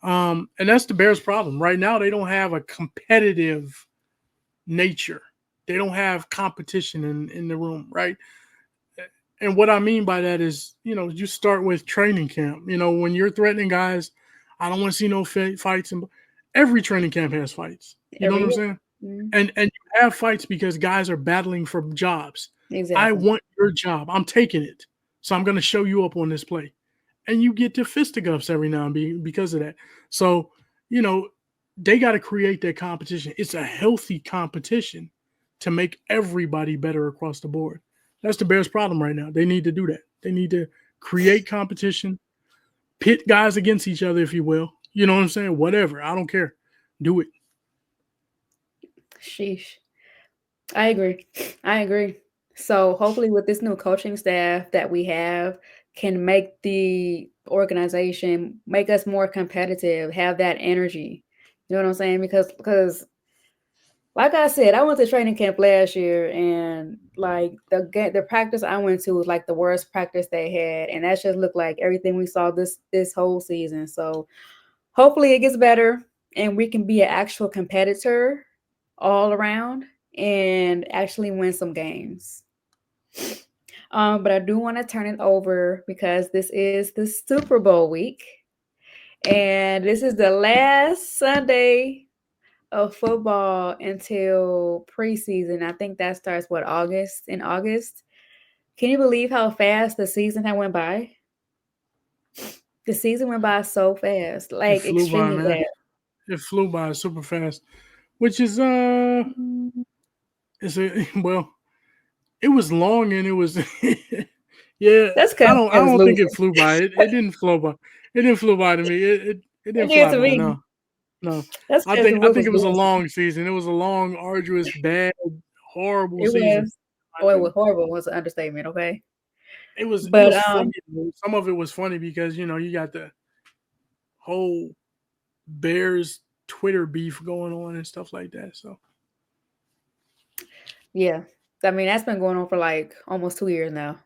And that's the Bears' problem right now. They don't have a competitive nature. They don't have competition in the room, right? And what I mean by that is, you start with training camp. When you're threatening guys, I don't want to see no fights. And every training camp has fights. You know what Every I'm year. saying? Mm, And you have fights because guys are battling for jobs. I exactly. want your job. I'm taking it. So I'm going to show you up on this play. And you get to fisticuffs every now and then because of that. So, you know, they got to create that competition. It's a healthy competition to make everybody better across the board. That's the Bears' problem right now. They need to do that. They need to create competition, pit guys against each other, if you will. You know what I'm saying? Whatever. I don't care. Do it. Sheesh. I agree. I agree. So hopefully with this new coaching staff that we have can make the organization make us more competitive, have that energy. You know what I'm saying? Because like I said, I went to training camp last year and like the practice I went to was like the worst practice they had and that just looked like everything we saw this whole season. So hopefully it gets better and we can be an actual competitor all around and actually win some games. But I do want to turn it over because this is the Super Bowl week. And this is the last Sunday of football until preseason. I think that starts what in August. Can you believe how fast the season had went by? The season went by so fast, It like flew by, extremely man. fast. It flew by super fast, which is it's a well, it was long and it was yeah. That's I because don't I I was don't think losing. it flew by. It didn't flow by. It didn't flow by to me. It It didn't did fly to by. me. No, no. That's I because think the I Wolves think was it was a losing. long season. It was a long, arduous, bad, horrible It season. was. In my Oh, it was opinion. horrible was an understatement. Okay, It was but funny. Some of it was funny because you got the whole Bears Twitter beef going on and stuff like that. So yeah. I mean that's been going on for like almost 2 years now.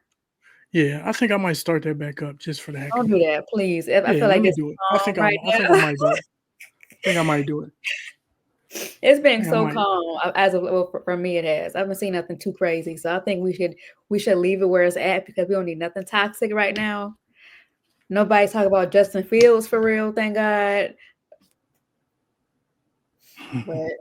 yeah, I think I might start that back up just for the heck Don't of do it. that, please. I Yeah, feel let like me it's do it. calm right I think I now. might do it. I think I might do it. It's I been think I so might. calm as of well, for me. It has. I haven't seen nothing too crazy, so I think we should leave it where it's at because we don't need nothing toxic right now. Nobody's talking about Justin Fields for real, thank God. But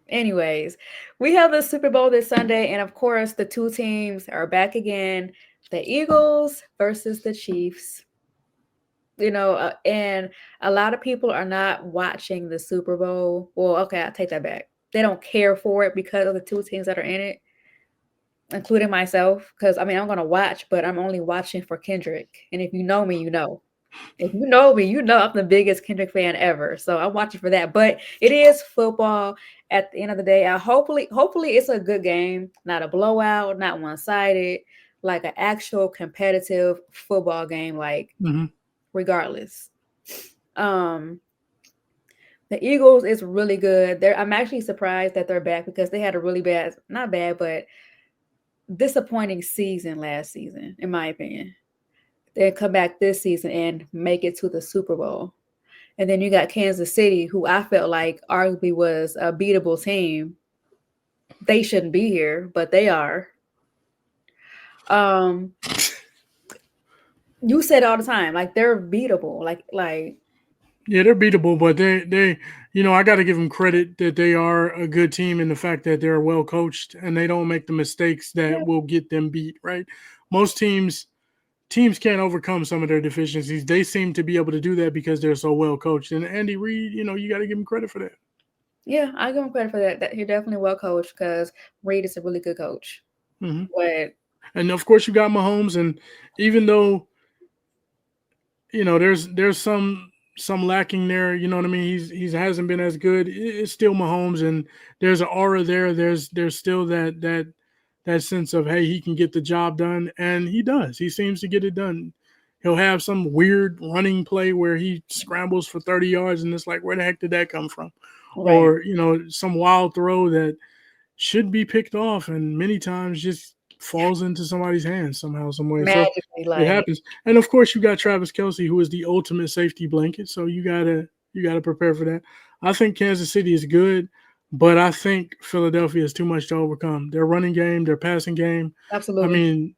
anyways, we have the Super Bowl this Sunday, and of course, the two teams are back again: the Eagles versus the Chiefs. And a lot of people are not watching the Super Bowl. Well, okay, I'll take that back. They don't care for it because of the two teams that are in it, including myself. Because I mean, I'm gonna watch, but I'm only watching for Kendrick. And if you know me, you know. If you know me, you know I'm the biggest Kendrick fan ever. So I'm watching for that. But it is football at the end of the day. Hopefully it's a good game, not a blowout, not one-sided, like an actual competitive football game, like Hmm. regardless. Um the Eagles is really good. I'm actually surprised that they're back because they had a really bad, not bad, but disappointing season last season, in my opinion. They come back this season and make it to the Super Bowl. And then you got Kansas City, who I felt like arguably was a beatable team. They shouldn't be here, but they are. Um, you said all the time, like they're beatable. Like Yeah, they're beatable, but I got to give them credit that they are a good team in the fact that they're well coached and they don't make the mistakes that yeah, will get them beat. Right? Most teams teams can't overcome some of their deficiencies. They seem to be able to do that because they're so well coached. And Andy Reid, you got to give him credit for that. Yeah, I give him credit for that. That he's definitely well coached because Reid is a really good coach. Mm-hmm. But And of course, you got Mahomes, and even though there's some lacking there, you know what I mean. He hasn't been as good. It's still Mahomes, and there's an aura there. There's still that sense of, hey, he can get the job done, and he does. He seems to get it done. He'll have some weird running play where he scrambles for 30 yards, and it's like, where the heck did that come from? right, Or some wild throw that should be picked off, and many times just falls into somebody's hands somehow, some way. So magically, it like happens. And of course, you got Travis Kelce, who is the ultimate safety blanket. So you gotta prepare for that. I think Kansas City is good, but I think Philadelphia is too much to overcome. Their running game, their passing game. I absolutely. mean,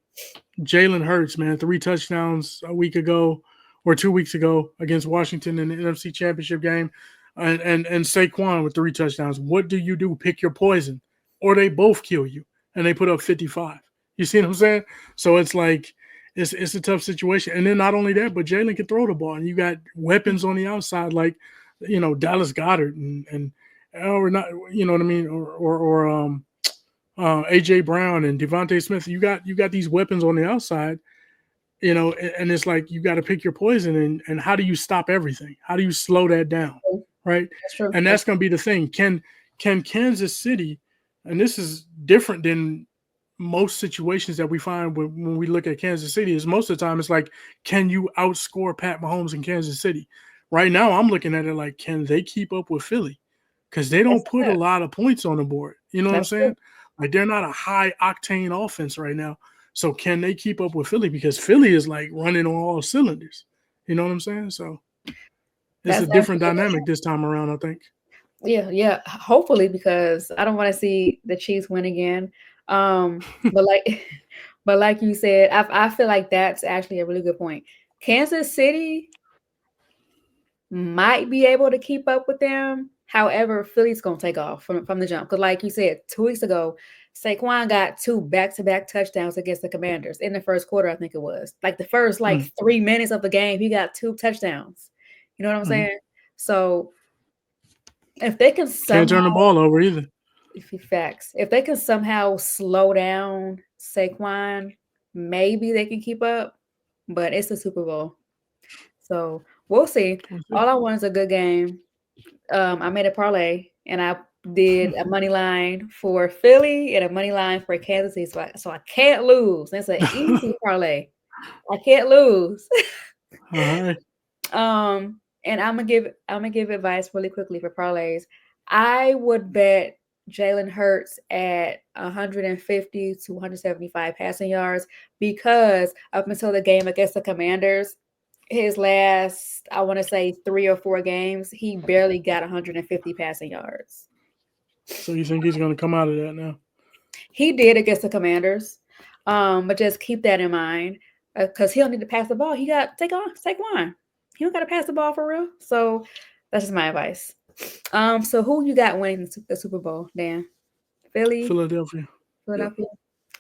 Jalen Hurts, man, 3 touchdowns a week ago or 2 weeks ago against Washington in the NFC Championship game, and Saquon with 3 touchdowns. What do you do? Pick your poison, or they both kill you, and they put up 55. You see what I'm saying? So it's like it's a tough situation. And then not only that, but Jalen can throw the ball, and you got weapons on the outside like Dallas Goddard and or not, you know what I mean, or AJ Brown and Devontae Smith. You got these weapons on the outside, and it's like you got to pick your poison, and how do you stop everything? How do you slow that down, right? That's true. And That's that's going to be the thing. Can Kansas City, and this is different than most situations that we find when we look at Kansas City, is most of the time it's like, can you outscore Pat Mahomes in Kansas City? Right now, I'm looking at it like, can they keep up with Philly? Because they that's don't put a it. lot of points on the board. You know what I'm That's true. saying? Like, they're not a high octane offense right now. So can they keep up with Philly? Because Philly is like running on all cylinders. You know what I'm saying? So it's a That's different absolutely dynamic this time around, I think. yeah, yeah. Hopefully, because I don't want to see the Chiefs win again. But like, but like you said, I feel like that's actually a really good point. Kansas City might be able to keep up with them. However, Philly's gonna take off from the jump. Because, like you said, 2 weeks ago, Saquon got 2 back-to-back touchdowns against the Commanders in the first quarter. I think it was like the first Mm, 3 minutes of the game, he got 2 touchdowns. You know what I'm mhm. saying? So if they can Can't turn the somehow, ball over either. if they can somehow slow down Saquon, maybe they can keep up. But it's the Super Bowl, so we'll see. We'll see. All I want is a good game. I made a parlay and I did a money line for Philly and a money line for Kansas City. So I can't lose. That's an easy parlay. I can't lose. All right. And I'm gonna give advice really quickly for parlays. I would bet Jalen Hurts at 150 to 175 passing yards because up until the game against the Commanders, his last, I want to say 3 or 4 games, he barely got 150 passing yards. So you think he's going to come out of that now? He did against the Commanders, but just keep that in mind because he don't need to pass the ball. He got take one. He don't got to pass the ball for real. So that's just my advice. So who you got winning the Super Bowl, Dan? Philly, Philadelphia. Yep. Philadelphia.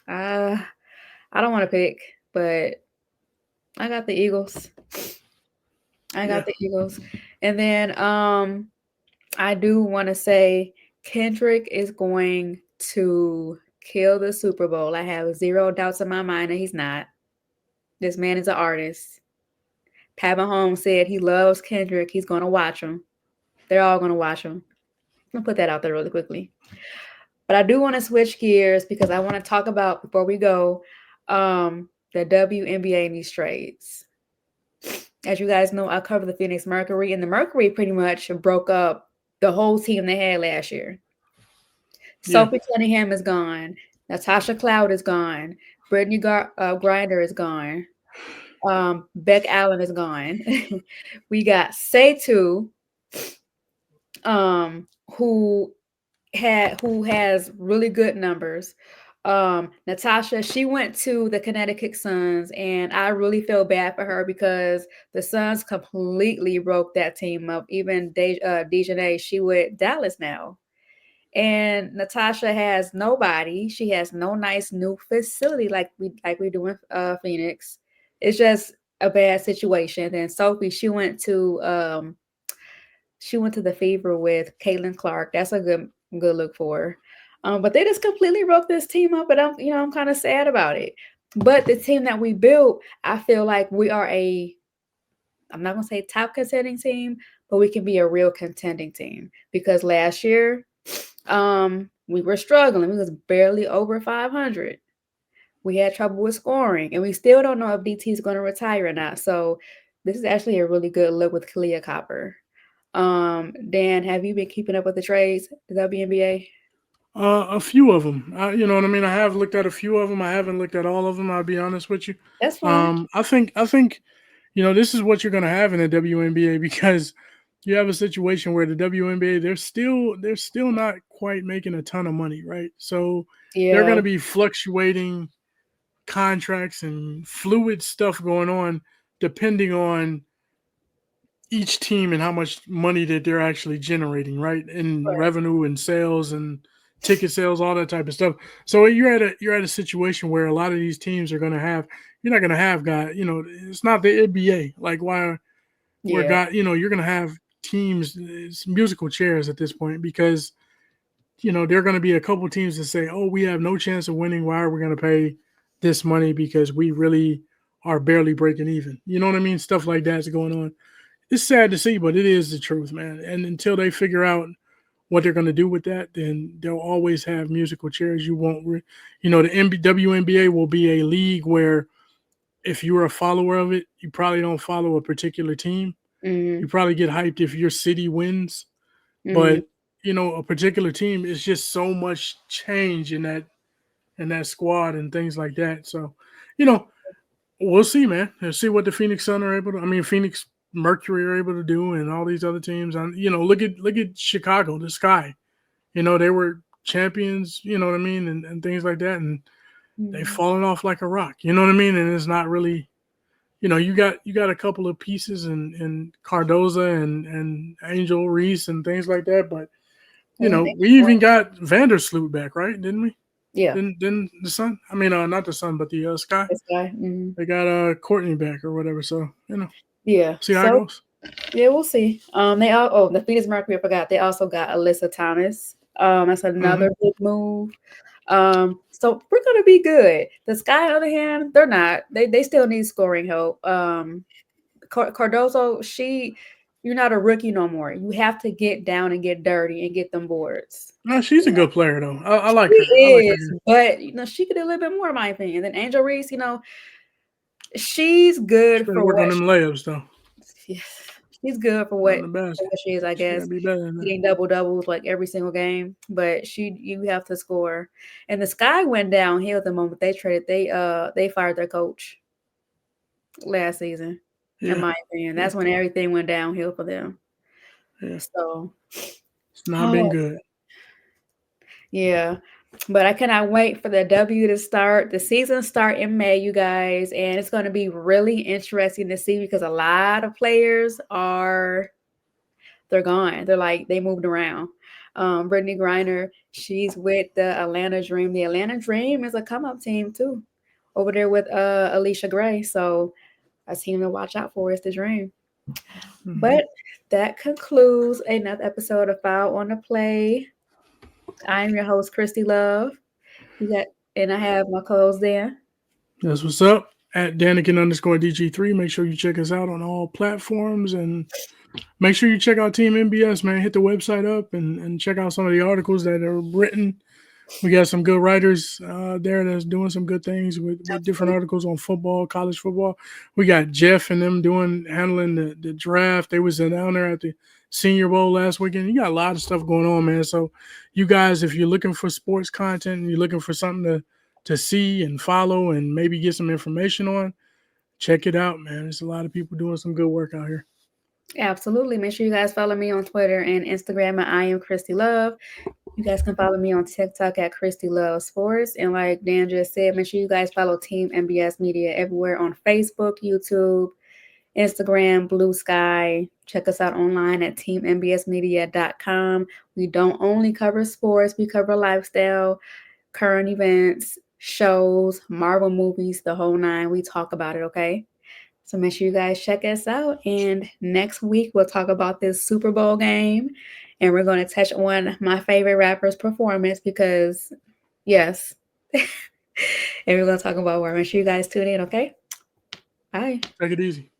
Uh, I don't want to pick, but I got the Eagles. I Yeah. got the Eagles. And then I do want to say Kendrick is going to kill the Super Bowl. I have zero doubts in my mind that he's not. This man is an artist. Pat Mahomes said he loves Kendrick. He's going to watch him. They're all going to watch him. I'm going to put that out there really quickly. But I do want to switch gears because I want to talk about, before we go, the WNBA and these trades. As you guys know, I cover the Phoenix Mercury, and the Mercury pretty much broke up the whole team they had last year. Yeah. Sophie Cunningham is gone. Natasha Cloud is gone. Brittany Grinder is gone. Beck Allen is gone. We got Seitu, who has really good numbers. Natasha, she went to the Connecticut Suns, and I really feel bad for her because the Suns completely broke that team up. Even Dejanay, she with Dallas now. And Natasha has nobody. She has no nice new facility like we do in Phoenix. it's just a bad situation. Then Sophie, she went to the Fever with Caitlin Clark. That's a good look for her. But they just completely broke this team up, and I'm kind of sad about it. But the team that we built, I feel like we are I'm not gonna say top contending team, but we can be a real contending team because last year, we were struggling. We was barely over 500. We had trouble with scoring, and we still don't know if DT is going to retire or not. So this is actually a really good look with Kalia Copper. Dan, have you been keeping up with the trades, the WNBA? A few of them. You know what I mean. I have looked at a few of them. I haven't looked at all of them. I'll be honest with you. That's fine. I think this is what you're going to have in the WNBA because you have a situation where the WNBA they're still not quite making a ton of money, right? So they're going Yeah, to be fluctuating contracts and fluid stuff going on depending on each team and how much money that they're actually generating, right? In right. revenue and sales and ticket sales, all that type of stuff. So you're at a situation where a lot of these teams are gonna have you're not gonna have guys, it's not the NBA. Like why where Yeah, you're gonna have teams, it's musical chairs at this point because there are gonna be a couple teams that say, oh, we have no chance of winning. Why are we gonna pay this money? Because we really are barely breaking even. You know what I mean? Stuff like that's going on. It's sad to see, but it is the truth, man. And until they figure out what they're going to do with that, then they'll always have musical chairs. You won't, the WNBA will be a league where if you're a follower of it, you probably don't follow a particular team. mm-hmm. You probably get hyped if your city wins, Mm-hmm. but a particular team is just so much change in that squad and things like that. So, you know, we'll see, man. We'll see what the Phoenix Sun are able to. I mean, Phoenix Mercury are able to do, and all these other teams. And look at Chicago, the Sky. They were champions. You know what I mean, and things like that, and they've Mm-hmm. fallen off like a rock. You know what I mean, and it's not really. You got a couple of pieces in Cardoza and Angel Reese and things like that, but Anything we more? even got Vandersloot back, right? Didn't we? Yeah, Didn't the Sun? I mean, not the Sun, but the Sky. this guy. Mm-hmm. They got Courtney back or whatever. So Yeah. see how it So goes. yeah, we'll see. They all the Phoenix Mercury, I forgot. They also got Alyssa Thomas. That's Hmm. another big move. So we're gonna be good. The Sky, on the other hand, they're not. They still need scoring help. Cardozo, you're not a rookie no more. You have to get down and get dirty and get them boards. No, she's a good player though. I like She her. I like her. is, but she could do a little bit more, in my opinion. Then Angel Reese, she's She good better for work on what them layups though. she, she's good for On what the basket. she is, I She gotta guess. be better than that. Getting double doubles like every single game, but you have to score. And the Sky went downhill the moment they fired their coach last season. In Yeah. my opinion, Yeah. that's when everything went downhill for them. Yeah. So, It's not been oh good. yeah, but I cannot wait for the W to start. The season start in May, you guys, and it's going to be really interesting to see because a lot of players they're gone. They moved around. Brittany Griner, she's with the Atlanta Dream. The Atlanta Dream is a come up team too, over there with Alicia Gray. So a team to watch out for is the Dream. Hmm. But that concludes another episode of Foul on the Play. I'm your host, Kristy Love. You got, and I have my co-host there. That's what's up. At Danikin_DG3. Make sure you check us out on all platforms and make sure you check out Team MBS, man. Hit the website up and check out some of the articles that are written. We got some good writers there that's doing some good things with different Absolutely. articles on football, college football. We got Jeff and them handling the draft. They was down there at the Senior Bowl last weekend. You got a lot of stuff going on, man. So you guys, if you're looking for sports content and you're looking for something to see and follow and maybe get some information on, check it out, man. There's a lot of people doing some good work out here. Absolutely. Make sure you guys follow me on Twitter and Instagram at I am Kristy Love. You guys can follow me on TikTok at Kristy Love Sports. And like Dan just said, make sure you guys follow Team MBS Media everywhere on Facebook, YouTube, Instagram, Blue Sky. Check us out online at teammbsmedia.com. We don't only cover sports, we cover lifestyle, current events, shows, Marvel movies, the whole nine. We talk about it, okay? So make sure you guys check us out. And next week, we'll talk about this Super Bowl game. And we're going to touch on my favorite rapper's performance because, yes. And we're going to talk about more. Make sure you guys tune in, okay? Bye. Take it easy.